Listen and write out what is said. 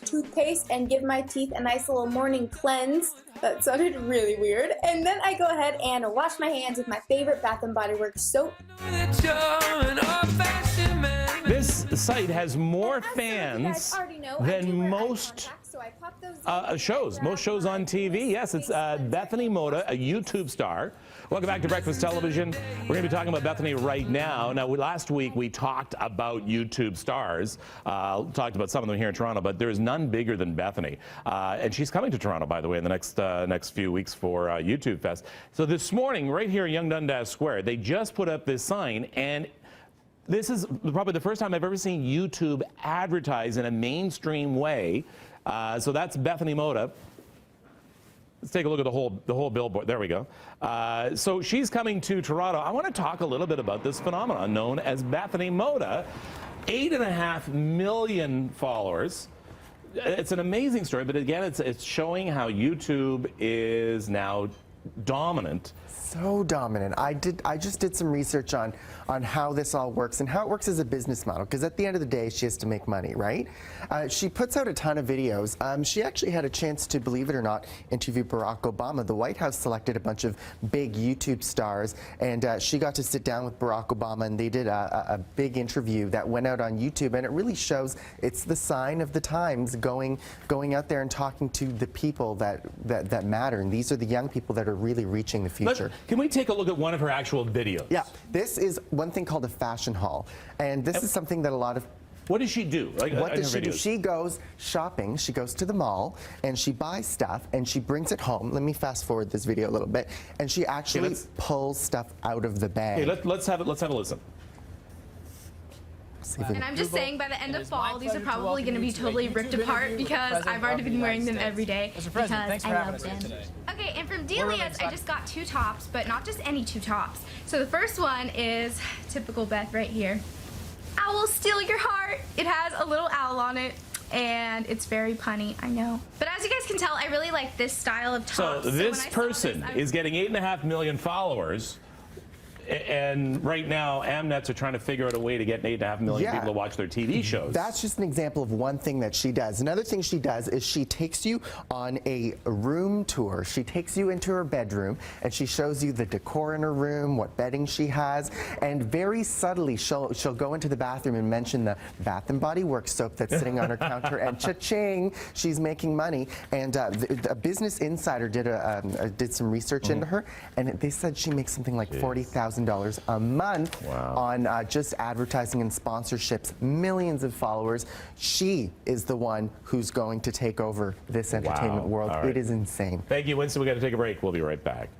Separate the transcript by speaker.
Speaker 1: toothpaste and give my teeth a nice little morning cleanse. That sounded really weird. And then I go ahead and wash my hands with my favorite Bath & Body Works soap.
Speaker 2: This site has more fans than most shows. Most shows on TV. Yes, it's Bethany Mota, a YouTube star. Welcome back to Breakfast Television. We're going to be talking about Bethany right now. Now, last week we talked about YouTube stars. Talked about some of them here in Toronto, but there is none bigger than Bethany. And she's coming to Toronto, by the way, in the next few weeks for YouTube Fest. So this morning, right here in Yonge Dundas Square, they just put up this sign, and this is probably the first time I've ever seen YouTube advertise in a mainstream way. So that's Bethany Mota. Let's take a look at the whole billboard. There we go. So she's coming to Toronto. I want to talk a little bit about this phenomenon known as Bethany Mota. 8.5 million followers. It's an amazing story, but again, it's showing how YouTube is now dominant.
Speaker 3: So dominant. I just did some research on how this all works and how it works as a business model, because at the end of the day she has to make money, right? She puts out a ton of videos. She actually had a chance to, believe it or not, interview Barack Obama. The White House selected a bunch of big YouTube stars, and she got to sit down with Barack Obama, and they did a big interview that went out on YouTube, and it really shows it's the sign of the times, going out there and talking to the people that matter, and these are the young people that are really reaching the future.
Speaker 2: Can we take a look at one of her actual videos?
Speaker 3: Yeah, this is one thing called a fashion haul, and this is something that a lot of...
Speaker 2: What does she do?
Speaker 3: What does she do? She goes shopping, she goes to the mall, and she buys stuff, and she brings it home. Let me fast forward this video a little bit. And she actually pulls stuff out of the bag.
Speaker 2: Okay, let's have a listen.
Speaker 4: And I'm just saying, by the end of fall, these are probably going to be totally ripped apart because I've already been wearing them every day because I love them. Okay, and from Delia's, I just got 2 tops, but not just any 2 tops. So the first one is typical Beth right here. I will steal your heart. It has a little owl on it, and it's very punny, I know. But as you guys can tell, I really like this style of tops.
Speaker 2: So this person is getting 8.5 million followers. And right now, Amnets are trying to figure out a way to get 8.5 million people to watch their TV shows.
Speaker 3: That's just an example of one thing that she does. Another thing she does is she takes you on a room tour. She takes you into her bedroom, and she shows you the decor in her room, what bedding she has, and very subtly, she'll go into the bathroom and mention the Bath & Body Works soap that's sitting on her counter, and cha-ching, she's making money. And a Business Insider did some research into her, and they said she makes something like $40,000 a month on just advertising and sponsorships, millions of followers. She is the one who's going to take over this entertainment world. It is insane.
Speaker 2: Thank you, Winston. We got to take a break. We'll be right back.